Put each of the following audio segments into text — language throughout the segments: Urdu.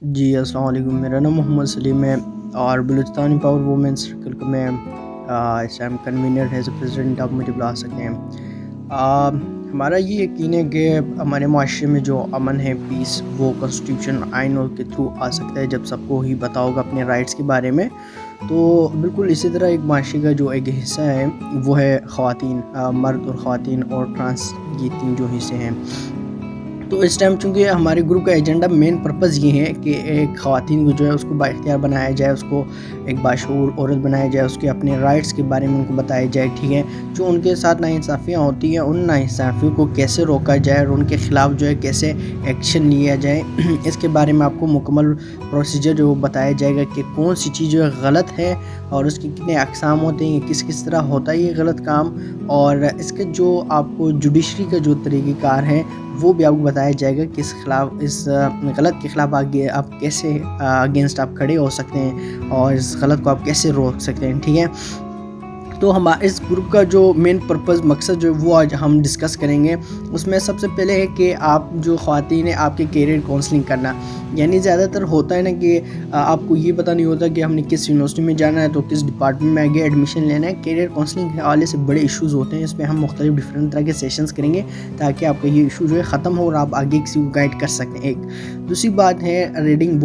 جی السلام علیکم، میرا نام محمد سلیم ہے اور بلوچستان پاور وومن سرکل کا میں اس time convener as a president آپ مجھے بلا سکتے ہیں۔ ہمارا یہ یقین ہے کہ ہمارے معاشرے میں جو امن ہے، پیس، وہ کانسٹیٹیوشن آئینوں کے تھرو آ سکتا ہے جب سب کو ہی پتہ ہوگا اپنے رائٹس کے بارے میں۔ تو بالکل اسی طرح ایک معاشرے کا جو ایک حصہ ہے وہ ہے خواتین، مرد اور خواتین اور ٹرانس، یہ تین جو حصے ہیں۔ تو اس ٹائم چونکہ ہمارے گروپ کا ایجنڈا مین پرپز یہ ہے کہ ایک خواتین کو جو ہے اس کو بااختیار بنایا جائے، اس کو ایک باشعور عورت بنایا جائے، اس کے اپنے رائٹس کے بارے میں ان کو بتایا جائے، ٹھیک ہے۔ جو ان کے ساتھ ناانصافیاں ہوتی ہیں ان ناانصافیوں کو کیسے روکا جائے اور ان کے خلاف جو ہے کیسے ایکشن لیا جائے، اس کے بارے میں آپ کو مکمل پروسیجر جو بتایا جائے گا کہ کون سی چیز جو ہے غلط ہے اور اس کے کتنے اقسام ہوتے ہیں، کس طرح ہوتا ہے یہ غلط کام، اور اس کے جو آپ کو جوڈیشری کا جو طریقہ کار ہے وہ بھی آپ کو بتایا جائے گا کہ اس غلط کے خلاف آگے آپ کیسے اگینسٹ آپ کھڑے ہو سکتے ہیں اور اس غلط کو آپ کیسے روک سکتے ہیں، ٹھیک ہے۔ تو ہمارے اس گروپ کا جو مین پرپز مقصد جو ہے وہ آج ہم ڈسکس کریں گے۔ اس میں سب سے پہلے ہے کہ آپ جو خواتین ہیں آپ کے کیریئر کونسلنگ کرنا، یعنی زیادہ تر ہوتا ہے نا کہ آپ کو یہ پتہ نہیں ہوتا کہ ہم نے کس یونیورسٹی میں جانا ہے تو کس ڈپارٹمنٹ میں آگے ایڈمیشن لینا ہے۔ کیریئر کونسلنگ کے حوالے سے بڑے ایشوز ہوتے ہیں، اس پہ ہم مختلف ڈفرینٹ طرح کے سیشنز کریں گے تاکہ آپ کا یہ ایشو جو ہے ختم ہو اور آپ آگے کسی کو گائیڈ کر سکتے ہیں۔ ایک دوسری بات ہے ریڈنگ،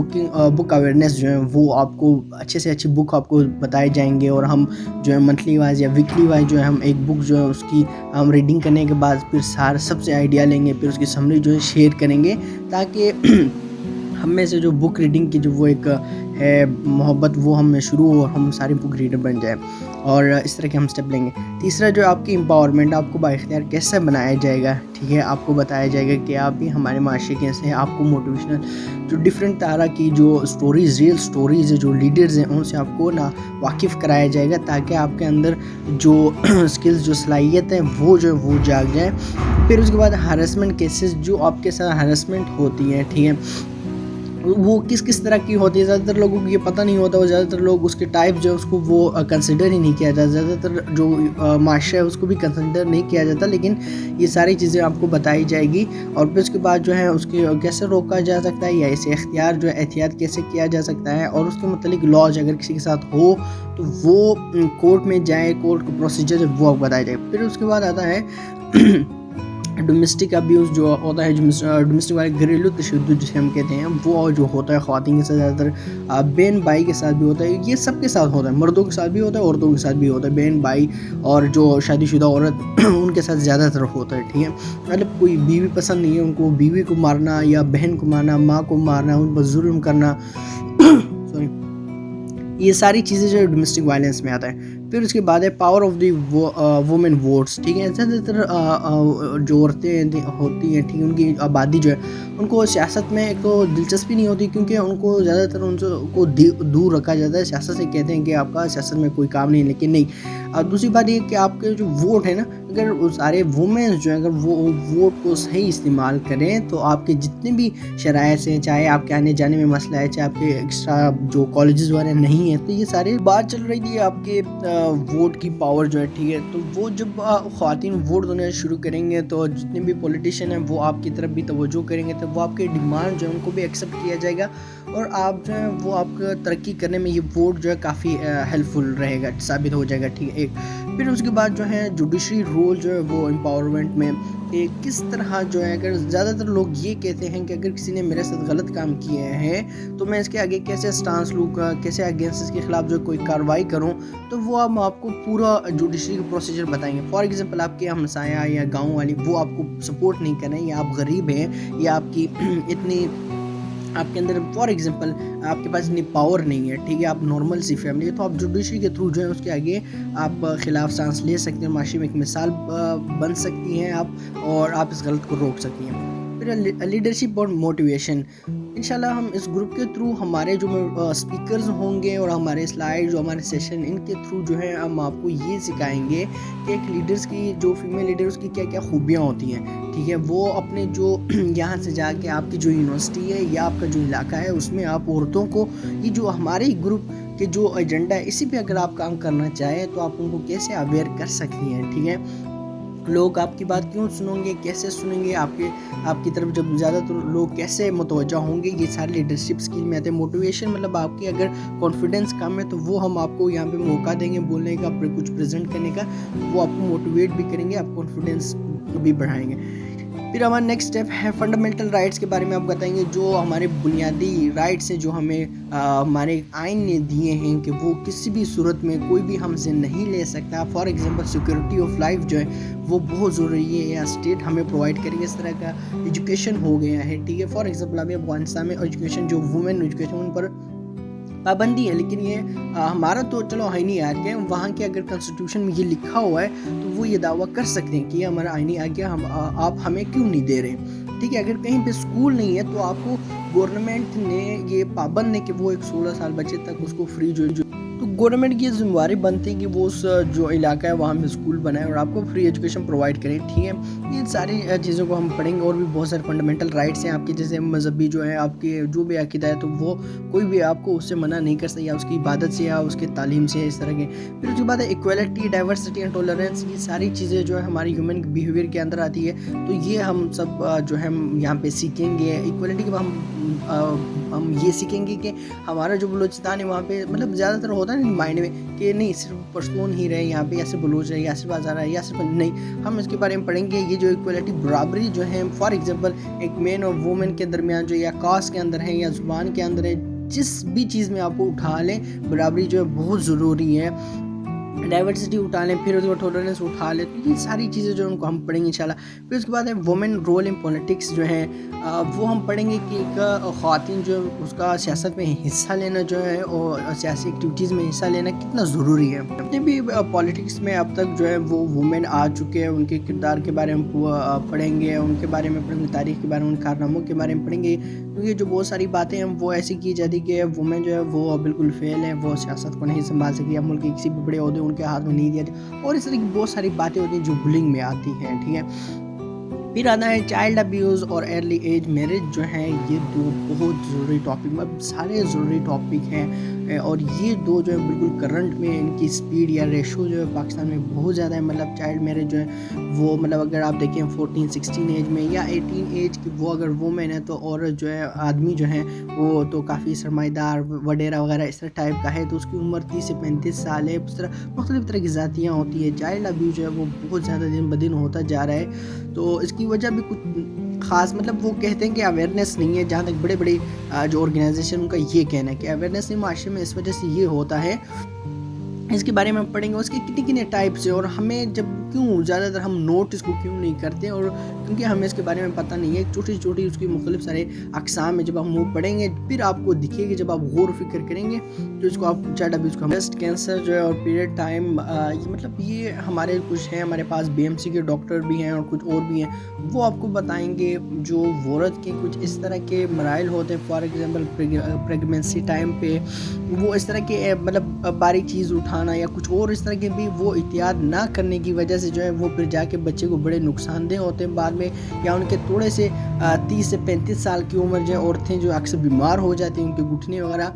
بک اویئرنیس جو ہے وہ آپ کو اچھے سے اچھی بک آپ کو بتائے جائیں گے، اور ہم جو ہے منتھلی وائز یا ویکلی وائز جو ہے ہم ایک بک جو ہے اس کی ہم ریڈنگ کرنے کے بعد پھر سب سے آئیڈیا لیں گے، پھر اس کی سمری جو ہے شیئر کریں گے تاکہ ہم میں سے جو بک ریڈنگ کی جو وہ ایک ہے محبت وہ ہم میں شروع ہو اور ہم سارے بک ریڈر بن جائیں، اور اس طرح کے ہم سٹیپ لیں گے۔ تیسرا جو آپ کی امپاورمنٹ، آپ کو بااختیار کیسے بنایا جائے گا، ٹھیک ہے۔ آپ کو بتایا جائے گا کہ آپ بھی ہمارے معاشرے کیسے ہیں، آپ کو موٹیویشنل جو ڈفرینٹ طرح کی جو سٹوریز، ریئل سٹوریز ہے، جو لیڈرز ہیں ان سے آپ کو واقف کرایا جائے گا تاکہ آپ کے اندر جو سکلز، جو صلاحیت ہیں وہ جو ہے وہ جاگ جائیں۔ پھر اس کے بعد ہراسمنٹ کیسز، جو آپ کے ساتھ ہراسمنٹ ہوتی ہیں، ٹھیک ہے، وہ کس طرح کی ہوتی ہے۔ زیادہ تر لوگوں کو یہ پتہ نہیں ہوتا، وہ زیادہ تر لوگ اس کے ٹائپ جو ہے اس کو وہ کنسیڈر ہی نہیں کیا جاتا، زیادہ تر جو معاشرہ ہے اس کو بھی کنسیڈر نہیں کیا جاتا، لیکن یہ ساری چیزیں آپ کو بتائی جائے گی۔ اور پھر اس کے بعد جو ہے اس کے کیسے روکا جا سکتا ہے یا اسے اختیار جو ہے احتیاط کیسے کیا جا سکتا ہے، اور اس کے متعلق لاز اگر کسی کے ساتھ ہو تو وہ کورٹ میں جائے، کورٹ کا پروسیجر وہ آپ کو بتایا جائے۔ پھر اس کے بعد آتا ہے ڈومیسٹک ابیوز جو ہوتا ہے، ڈومیسٹک والے گھریلو تشدد جسے ہم کہتے ہیں، وہ جو ہوتا ہے خواتین کے ساتھ زیادہ تر، بہن بھائی کے ساتھ بھی ہوتا ہے، یہ سب کے ساتھ ہوتا ہے، مردوں کے ساتھ بھی ہوتا ہے، عورتوں کے ساتھ بھی ہوتا ہے، بہن بھائی اور جو شادی شدہ عورت ان کے ساتھ زیادہ تر ہوتا ہے، ٹھیک ہے۔ مطلب کوئی بیوی پسند نہیں ہے ان کو بیوی کو مارنا یا بہن کو مارنا، ماں کو مارنا، ان پر ظلم کرنا سوری، یہ ساری چیزیں جو ہے ڈومیسٹک وائلنس میں آتا ہے۔ پھر اس کے بعد ہے power of the women votes, ٹھیک ہے۔ زیادہ تر جو عورتیں ہوتی ہیں، ٹھیک ہے، ان کی آبادی جو ہے ان کو سیاست میں ایک تو دلچسپی نہیں ہوتی، کیونکہ ان کو زیادہ تر ان کو دور رکھا جاتا ہے سیاست سے، کہتے ہیں کہ آپ کا سیاست میں کوئی کام نہیں، لیکن نہیں۔ اور دوسری بات یہ کہ آپ کے جو ووٹ ہے نا، اگر سارے وومنس جو ہیں اگر وہ ووٹ کو صحیح استعمال کریں تو آپ کے جتنے بھی شرائط ہیں، چاہے آپ کے آنے جانے میں مسئلہ ہے، چاہے آپ کے ایکسٹرا جو کالجز والے نہیں ہیں، تو یہ سارے بات چل رہی تھی آپ کے ووٹ کی پاور جو ہے، ٹھیک ہے۔ تو وہ جب خواتین ووٹ دینا شروع کریں گے تو جتنے بھی پولیٹیشین ہیں وہ آپ کی طرف بھی توجہ کریں گے، تو وہ آپ کے ڈیمانڈ جو ہے ان کو بھی ایکسیپٹ کیا جائے گا، اور آپ جو ہے وہ آپ کا ترقی کرنے میں یہ ووٹ جو ہے کافی ہیلپ فل رہے گا، ثابت ہو جائے گا، ٹھیک ہے۔ ایک پھر اس کے بعد جو ہے جوڈیشری رول جو ہے وہ امپاورمنٹ میں کہ کس طرح جو ہے، اگر زیادہ تر لوگ یہ کہتے ہیں کہ اگر کسی نے میرے ساتھ غلط کام کیے ہیں تو میں اس کے آگے کیسے سٹانس لوں گا، کیسے اگینسٹ اس کے خلاف جو کوئی کارروائی کروں، تو وہ ہم آپ کو پورا جوڈیشری کا پروسیجر بتائیں گے۔ فار ایگزامپل آپ کے ہمسایہ یا گاؤں والی وہ آپ کو سپورٹ نہیں کر رہے ہیں، یا آپ غریب ہیں، یا آپ کی اتنی آپ کے اندر فار ایگزامپل آپ کے پاس اتنی پاور نہیں ہے، ٹھیک ہے، آپ نارمل سی فیملی ہے، تو آپ جوڈیشری کے تھرو جو ہے اس کے آگے آپ خلاف سانس لے سکتے ہیں، معاشرے میں ایک مثال بن سکتی ہیں آپ، اور آپ اس غلط کو روک سکتی ہیں۔ پھر لیڈرشپ اور موٹیویشن، انشاءاللہ ہم اس گروپ کے تھرو ہمارے جو اسپیکرز ہوں گے اور ہمارے سلائیڈ جو ہمارے سیشن ان کے تھرو جو ہے ہم آپ کو یہ سکھائیں گے کہ ایک لیڈرز کی جو فیمیل لیڈرز کی کیا کیا خوبیاں ہوتی ہیں، ٹھیک ہے۔ وہ اپنے جو یہاں سے جا کے آپ کی جو یونیورسٹی ہے یا آپ کا جو علاقہ ہے اس میں آپ عورتوں کو، یہ جو ہمارے گروپ کے جو ایجنڈا ہے اسی پہ اگر آپ کام کرنا چاہیں تو آپ ان کو کیسے اویئر کر سکتی ہیں، ٹھیک ہے۔ لوگ آپ کی بات کیوں سنیں گے, کیسے سنیں گے, آپ کی طرف جب زیادہ تر لوگ کیسے متوجہ ہوں گے, یہ سارے لیڈرشپ اسکل میں آتے ہیں. موٹیویشن مطلب آپ کی اگر کانفیڈنس کم ہے تو وہ ہم آپ کو یہاں پہ موقع دیں گے بولنے کا, کچھ پریزنٹ کرنے کا, وہ آپ کو موٹیویٹ بھی کریں گے, آپ کانفیڈنس بھی بڑھائیں گے. پھر ہمارا نیکسٹ اسٹیپ ہے فنڈامنٹل رائٹس کے بارے میں آپ بتائیں گے, جو ہمارے بنیادی رائٹس ہیں جو ہمیں ہمارے آئین نے دیے ہیں کہ وہ کسی بھی صورت میں کوئی بھی ہم سے نہیں لے سکتا. For example security of life جو ہے وہ بہت ضروری ہے, یا اسٹیٹ ہمیں پرووائڈ کریں گے. اس طرح کا ایجوکیشن ہو گیا ہے, ٹھیک ہے. فار ایگزامپل ابھی افغانستان میں ایجوکیشن جو وومن ایجوکیشن ان پر پابندی ہے, لیکن یہ ہمارا تو چلو آئینی ایکٹ ہے, وہاں کے اگر کنسٹیٹیوشن میں یہ لکھا ہوا ہے تو وہ یہ دعویٰ کر سکتے ہیں کہ یہ ہمارا آئینی ایکٹ ہے, آپ ہمیں کیوں نہیں دے رہے, ٹھیک ہے. اگر کہیں پہ اسکول نہیں ہے تو آپ کو گورنمنٹ نے یہ پابند ہے کہ وہ ایک 16 سال بچے تک اس کو فری جو تو گورنمنٹ کی یہ ذمہ داری بنتی ہے کہ وہ اس جو علاقہ ہے وہاں پہ اسکول بنائے اور آپ کو فری ایجوکیشن پرووائڈ کریں, ٹھیک ہے. یہ ساری چیزوں کو ہم پڑھیں گے. اور بھی بہت سارے فنڈامنٹل رائٹس ہیں آپ کے, جیسے مذہبی جو ہے آپ کے جو بھی عقیدہ ہے تو وہ کوئی بھی آپ کو اس سے منع نہیں کر سکتا, یا اس کی عبادت سے یا اس کے تعلیم سے, اس طرح کے. پھر اس کے بعد ایکویلٹی, ڈائیورسٹی اینڈ ٹولرنس, یہ ساری چیزیں جو ہے ہماری ہیومن بیہیویئر کے اندر آتی ہے. تو یہ ہم سب جو ہے یہاں پہ سیکھیں گے. ایکویلٹی کے بعد ہم یہ سیکھیں گے کہ ہمارا جو بلوچستان ہے وہاں پہ مطلب زیادہ تر ہوتا ہے نا مائنڈ میں کہ نہیں صرف پشتون ہی رہے یہاں پہ, یا صرف بلوچ ہے, یا صرف ہزارہ ہے, یا صرف نہیں. ہم اس کے بارے میں پڑھیں گے. یہ جو ایکویلٹی, برابری جو ہے, فار ایگزامپل ایک مین اور وومن کے درمیان جو یا کاسٹ کے اندر ہے یا زبان کے اندر ہے, جس بھی چیز میں آپ کو اٹھا لیں برابری جو ہے بہت ضروری ہے. ڈائیورسٹی اٹھا لیں, پھر اس کے بعد ٹولرنس اٹھا لیں. تو یہ ساری چیزیں جو ان کو ہم پڑھیں گے انشاءاللہ. پھر اس کے بعد ہے وومن رول ان پولیٹکس جو ہے وہ ہم پڑھیں گے کہ ایک خواتین جو اس کا سیاست میں حصہ لینا جو ہے اور سیاسی ایکٹیویٹیز میں حصہ لینا کتنا ضروری ہے. جتنے بھی پولیٹکس میں اب تک جو ہے وہ وومن آ چکے ہیں, ان کے کردار کے بارے میں پڑھیں گے, ان کے بارے میں پڑھیں گے, تاریخ کے بارے میں, ان کارناموں کے بارے میں پڑھیں گے. کیونکہ جو بہت ساری باتیں ہیں وہ ایسی کی جاتی کہ وومن جو ہے وہ بالکل فیل ہے, وہ سیاست کو نہیں سنبھال سکی, یا ملک کے کسی بھی بڑے عہدے ان کے ہاتھ میں نہیں دیا جائے, اور اس طرح کی بہت ساری باتیں ہوتی ہیں جو بلنگ میں آتی ہیں, ٹھیک ہے. پھر آتا ہے چائلڈ ابیوز اور ارلی ایج میرج جو ہیں, یہ دو بہت ضروری ٹاپک, سارے ضروری ٹاپک ہیں, اور یہ دو جو ہے بالکل کرنٹ میں ان کی سپیڈ یا ریشو جو ہے پاکستان میں بہت زیادہ ہے. مطلب چائلڈ میرج جو ہے وہ مطلب اگر آپ دیکھیں 14-16 ایج میں یا 18 ایج کی وہ اگر وومن ہے تو عورت جو ہے آدمی جو ہے وہ تو کافی سرمایہ دار وڈیرہ وغیرہ اس طرح ٹائپ کا ہے, تو اس کی عمر 30 سے 35 سال ہے. اس طرح مختلف طرح کی ذاتیاں ہوتی ہیں. چائلڈ ابیوز جو ہے وہ بہت زیادہ دن بدن ہوتا جا رہا ہے, تو اس کی وجہ بھی کچھ خاص مطلب وہ کہتے ہیں کہ اویئرنیس نہیں ہے. جہاں تک بڑے بڑے جو آرگنائزیشن ان کا یہ کہنا ہے کہ اویئرنیس نہیں معاشرے میں, اس وجہ سے یہ ہوتا ہے. اس کے بارے میں ہم پڑھیں گے, اس کے کتنے ٹائپس ہیں, اور ہمیں جب کیوں زیادہ تر ہم نوٹ اس کو کیوں نہیں کرتے, اور کیونکہ ہمیں اس کے بارے میں پتہ نہیں ہے. چھوٹی چھوٹی اس کی مختلف سارے اقسام ہیں. جب ہم وہ پڑھیں گے پھر آپ کو دکھے گی, جب آپ غور و فکر کریں گے تو اس کو آپ چائلڈ ابیوز کو بریسٹ کینسر جو ہے اور پیریڈ ٹائم, یہ مطلب یہ ہمارے کچھ ہیں, ہمارے پاس BMC کے ڈاکٹر بھی ہیں اور کچھ اور بھی ہیں, وہ آپ کو بتائیں گے جو عورت کے کچھ اس طرح کے مراحل ہوتے ہیں. فار ایگزامپل پریگننسی ٹائم پہ وہ اس طرح کے مطلب باریک چیز اٹھانا یا کچھ اور اس طرح کے بھی وہ احتیاط نہ کرنے کی وجہ سے جو ہے وہ پھر جا کے بچے کو بڑے نقصان دہ ہوتے ہیں بعد میں, یا ان کے تھوڑے سے 30 سے 35 سال کی عمر جو عورتیں جو اکثر بیمار ہو جاتی ہیں, ان کے گھٹنے وغیرہ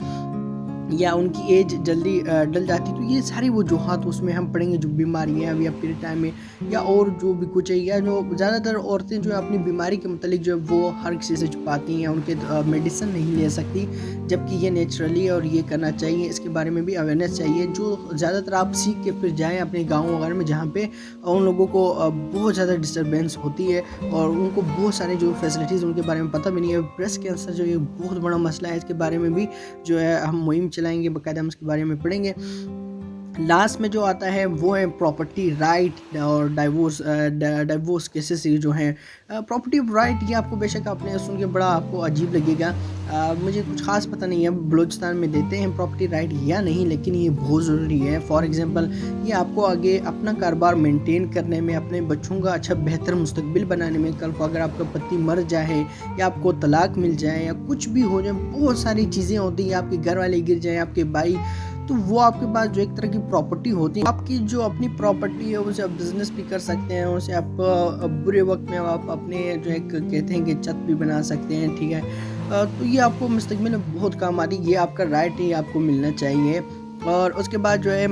یا ان کی ایج جلدی ڈل جاتی. تو یہ ساری وجوہات اس میں ہم پڑھیں گے, جو بیماریاں یا پیریڈ ٹائم میں یا اور جو بھی کچھ ہے, یا جو زیادہ تر عورتیں جو اپنی بیماری کے متعلق جو ہے وہ ہر کسی سے چھپاتی ہیں, ان کے میڈیسن نہیں لے سکتی, جبکہ یہ نیچرلی اور یہ کرنا چاہیے. اس کے بارے میں بھی اویئرنیس چاہیے. جو زیادہ تر آپ سیکھ کے پھر جائیں اپنے گاؤں وغیرہ میں جہاں پہ ان لوگوں کو بہت زیادہ ڈسٹربینس ہوتی ہے اور ان کو بہت سارے جو فیسلٹیز ان کے بارے میں پتہ بھی نہیں ہے. بریسٹ کینسر جو یہ بہت بڑا مسئلہ ہے, اس کے بارے میں بھی جو ہے ہم مہم چلائیں گے, باقاعدہ ہم اس کے بارے میں پڑھیں گے. لاسٹ میں جو آتا ہے وہ ہے پراپرٹی رائٹ اور ڈائیورس کیسز جو ہیں. پراپرٹی رائٹ یہ آپ کو بے شک آپ نے سن کے بڑا آپ کو عجیب لگے گا, مجھے کچھ خاص پتہ نہیں ہے بلوچستان میں دیتے ہیں پراپرٹی رائٹ یا نہیں, لیکن یہ بہت ضروری ہے. فار ایگزامپل یہ آپ کو آگے اپنا کاروبار مینٹین کرنے میں, اپنے بچوں کا اچھا بہتر مستقبل بنانے میں, کل کو اگر آپ کا پتی مر جائے یا آپ کو طلاق مل جائے یا کچھ بھی ہو جائے, بہت ساری چیزیں ہوتی ہیں, آپ کے گھر والے گر جائیں, آپ کے بھائی, تو وہ آپ کے پاس جو ایک طرح کی پراپرٹی ہوتی ہے. آپ کی جو اپنی پراپرٹی ہے اسے آپ بزنس بھی کر سکتے ہیں, اسے آپ برے وقت میں آپ اپنے جو ایک کہتے ہیں کہ چھت بھی بنا سکتے ہیں, ٹھیک ہے. تو یہ آپ کو مستقبل میں بہت کام آتی ہے. یہ آپ کا رائٹ ہے, یہ آپ کو ملنا چاہیے. اور اس کے بعد جو ہے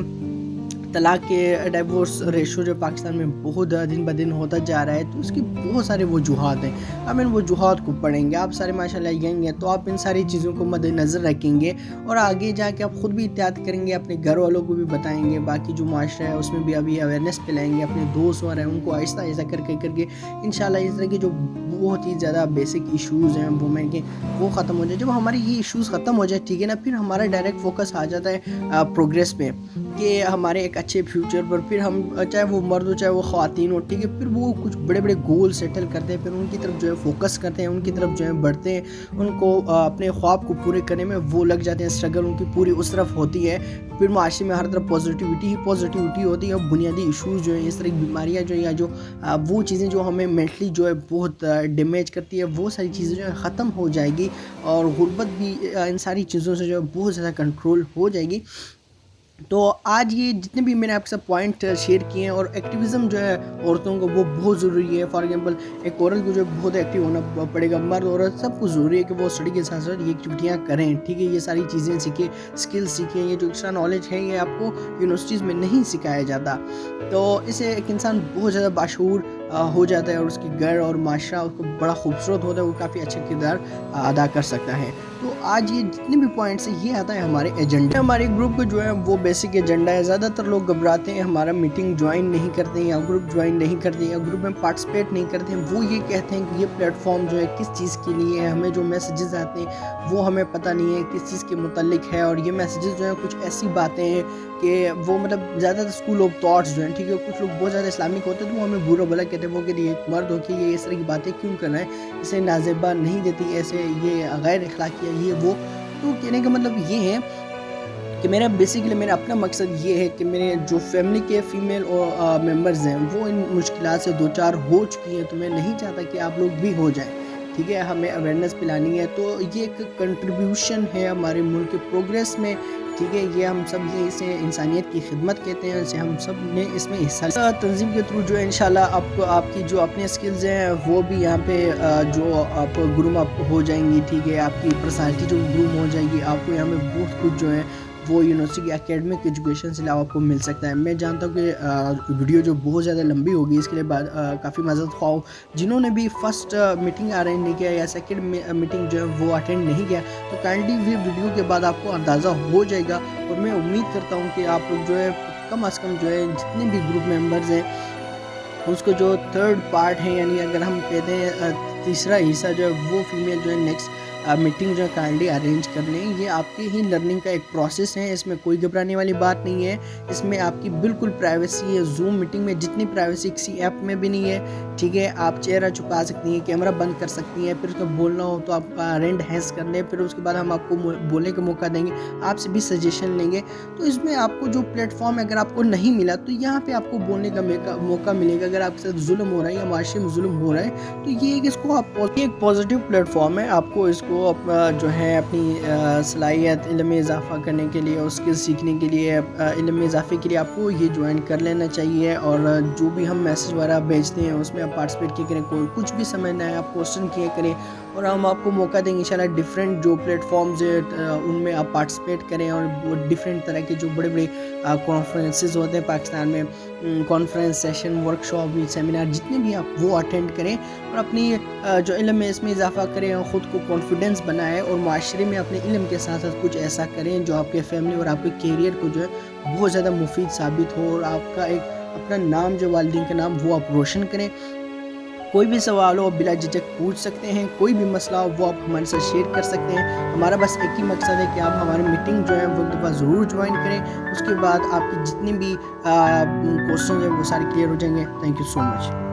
طلاق کے ڈائیورس ریشو جو پاکستان میں بہت دن بہ دن ہوتا جا رہا ہے، تو اس کی بہت سارے وجوہات ہیں. ہم ان وجوہات کو پڑھیں گے. آپ سارے ماشاءاللہ ینگ ہیں، تو آپ ان ساری چیزوں کو مد نظر رکھیں گے اور آگے جا کے آپ خود بھی احتیاط کریں گے، اپنے گھر والوں کو بھی بتائیں گے، باقی جو معاشرہ ہے اس میں بھی ابھی اویئرنیس پھیلائیں گے، اپنے دوست اور ہیں ان کو آہستہ آہستہ کر کے انشاءاللہ اس طرح کے جو بہت ہی زیادہ بیسک ایشوز ہیں وومن کے وہ ختم ہو جائے. جب ہمارے یہ ایشوز ختم ہو جائے، ٹھیک ہے نا، پھر ہمارا ڈائریکٹ فوکس آ جاتا ہے پروگریس پہ، کہ ہمارے ایک اچھے فیوچر پر. پھر ہم چاہے وہ مرد ہو چاہے وہ خواتین ہو، ٹھیک ہے، پھر وہ کچھ بڑے بڑے گول سیٹل کرتے ہیں، پھر ان کی طرف جو ہے فوکس کرتے ہیں، ان کی طرف جو ہے بڑھتے ہیں، ان کو اپنے خواب کو پورے کرنے میں وہ لگ جاتے ہیں. اسٹرگل ان کی پوری اس طرف ہوتی ہے. پھر معاشرے میں ہر طرف پازیٹیوٹی ہوتی ہے. اور بنیادی ایشوز جو ہیں، اس طرح کی بیماریاں جو ہیں، یا جو وہ چیزیں جو ہمیں مینٹلی جو ہے بہت ڈیمیج کرتی ہے، وہ ساری چیزیں جو ہے ختم ہو جائے گی. اور غربت بھی ان ساری چیزوں سے جو ہے بہت زیادہ کنٹرول ہو جائے گی. تو آج یہ جتنے بھی میں نے آپ کے ساتھ پوائنٹ شیئر کیے ہیں، اور ایکٹیویزم جو ہے عورتوں کو وہ بہت ضروری ہے. فار ایگزامپل ایک عورت کو جو ہے بہت ایکٹیو ہونا پڑے گا. مرد عورت سب کو ضروری ہے کہ وہ اسٹڈی کے ساتھ ساتھ یہ ایکٹیویٹیاں کریں، ٹھیک ہے. یہ ساری چیزیں سیکھیں، اسکل سیکھیں. یہ جو ایکسٹرا نالج ہے یہ آپ کو یونیورسٹیز میں نہیں سکھایا جاتا. تو اسے ایک انسان بہت زیادہ باشعور ہو جاتا ہے، اور اس کی گھر اور معاشرہ اس کو بڑا خوبصورت ہوتا ہے، وہ کافی اچھا کردار ادا کر سکتا ہے. تو آج یہ جتنے بھی پوائنٹس ہیں یہ آتا ہے ہمارے ایجنڈے. ہمارے گروپ کو جو ہے وہ بیسک ایجنڈا ہے. زیادہ تر لوگ گھبراتے ہیں، ہمارا میٹنگ جوائن نہیں کرتے ہیں، یا گروپ جوائن نہیں کرتے ہیں، یا گروپ میں پارٹیسپیٹ نہیں کرتے ہیں. وہ یہ کہتے ہیں کہ یہ پلیٹ فارم جو ہے کس چیز کے لیے ہے، ہمیں جو میسیجز آتے ہیں وہ ہمیں پتہ نہیں ہے کس چیز کے متعلق ہے. اور یہ میسیجز جو ہیں کچھ ایسی باتیں ہیں کہ وہ مطلب زیادہ تر اسکول آف تھاٹس جو ہیں، ٹھیک ہے. کچھ لوگ بہت زیادہ اسلامک ہوتے ہیں تو وہ ہمیں برا بلا کہتے ہیں، وہ کہ یہ مرد ہو کے یہ اس طرح کی باتیں کیوں کر رہے ہیں، اسے نازیبا نہیں دیتی، ایسے یہ غیر اخلاقی ہے، یہ وہ. تو کہنے کا مطلب یہ ہے کہ میرا اپنا مقصد یہ ہے کہ میرے جو فیملی کے فیمیل ممبرز ہیں وہ ان مشکلات سے دوچار ہو چکی ہیں. تو میں نہیں چاہتا کہ آپ لوگ بھی ہو جائیں، ٹھیک ہے. ہمیں اویئرنیس پلانی ہے. تو یہ ایک کنٹریبیوشن ہے ہمارے ملک کے پروگریس میں، ٹھیک ہے. یہ ہم سب یہ اسے انسانیت کی خدمت کہتے ہیں، اسے ہم سب نے اس میں حصہ تنظیم کے تھرو جو ہے انشاءاللہ آپ کی جو اپنے اسکلز ہیں وہ بھی یہاں پہ جو آپ گروم اپ ہو جائیں گی، ٹھیک ہے. آپ کی پرسنالٹی جو گروم ہو جائے گی، آپ کو یہاں پہ بہت کچھ جو ہے وہ یونیورسٹی کی اکیڈمک ایجوکیشن سے علاوہ آپ کو مل سکتا ہے. میں جانتا ہوں کہ ویڈیو جو بہت زیادہ لمبی ہوگی، اس کے لیے بعد کافی معذرت خواہ جنہوں نے بھی فرسٹ میٹنگ اٹینڈ نہیں کیا یا سیکنڈ میٹنگ جو ہے وہ اٹینڈ نہیں کیا، تو کائنڈلی ویڈیو کے بعد آپ کو اندازہ ہو جائے گا. اور میں امید کرتا ہوں کہ آپ لوگ جو ہے کم از کم جو ہے جتنے بھی گروپ ممبرز ہیں اس کو جو تھرڈ پارٹ ہے، یعنی اگر ہم کہتے ہیں تیسرا حصہ جو ہے وہ فیمیل جو ہے نیکسٹ میٹنگ جو ہے کائنڈلی ارینج کر لیں. یہ آپ کی ہی لرننگ کا ایک پروسیس ہے، اس میں کوئی گھبرانے والی بات نہیں ہے. اس میں آپ کی بالکل پرائیویسی ہے. زوم میٹنگ میں جتنی پرائیویسی کسی ایپ میں بھی نہیں ہے، ٹھیک ہے. آپ چہرہ چھپا سکتی ہیں، کیمرہ بند کر سکتی ہیں، پھر اس کو بولنا ہو تو آپ رینڈ ہینس کر لیں، پھر اس کے بعد ہم آپ کو بولنے کا موقع دیں گے، آپ سے بھی سجیشن لیں گے. تو اس میں آپ کو جو پلیٹ فارم اگر آپ کو نہیں ملا تو یہاں پہ آپ کو بولنے کا موقع ملے گا. اگر آپ کے ساتھ ظلم ہو رہا ہے یا معاشرے میں ظلم ہو رہا ہے تو یہ اس کو آپ ایک پازیٹیو پلیٹ فارم ہے. آپ کو اس کو جو ہے اپنی صلاحیت علم میں اضافہ کرنے کے لیے، اس کے سیکھنے کے لیے، علم میں اضافے کے لیے آپ کو یہ جوائن کر لینا چاہیے. اور جو بھی ہم میسیج وغیرہ بھیجتے ہیں اس میں آپ پارٹیسپیٹ کیا کریں. کوئی کچھ بھی سمجھنا ہے آپ کوسچن کیا کریں، اور ہم آپ کو موقع دیں گے انشاءاللہ. ڈیفرنٹ جو پلیٹ فارمز ہیں ان میں آپ پارٹیسپیٹ کریں، اور وہ ڈیفرنٹ طرح کے جو بڑے بڑے کانفرنسز ہوتے ہیں پاکستان میں، کانفرنس سیشن، ورکشاپ، سیمینار، جتنے بھی آپ وہ اٹینڈ کریں، اور اپنی جو علم میں اس میں اضافہ کریں، اور خود کو کانفیڈنس بنائیں، اور معاشرے میں اپنے علم کے ساتھ ساتھ کچھ ایسا کریں جو آپ کے فیملی اور آپ کے کیریئر کو جو ہے بہت زیادہ مفید ثابت ہو، اور آپ کا ایک اپنا نام جو والدین کا نام وہ آپ روشن کریں. کوئی بھی سوال ہو بلا جھجک پوچھ سکتے ہیں، کوئی بھی مسئلہ ہو وہ آپ ہمارے ساتھ شیئر کر سکتے ہیں. ہمارا بس ایک ہی مقصد ہے کہ آپ ہماری میٹنگ جو ہے وہ ایک دفعہ ضرور جوائن کریں. اس کے بعد آپ کی جتنی بھی کوسچن ہیں وہ سارے کلیئر ہو جائیں گے. Thank you so much.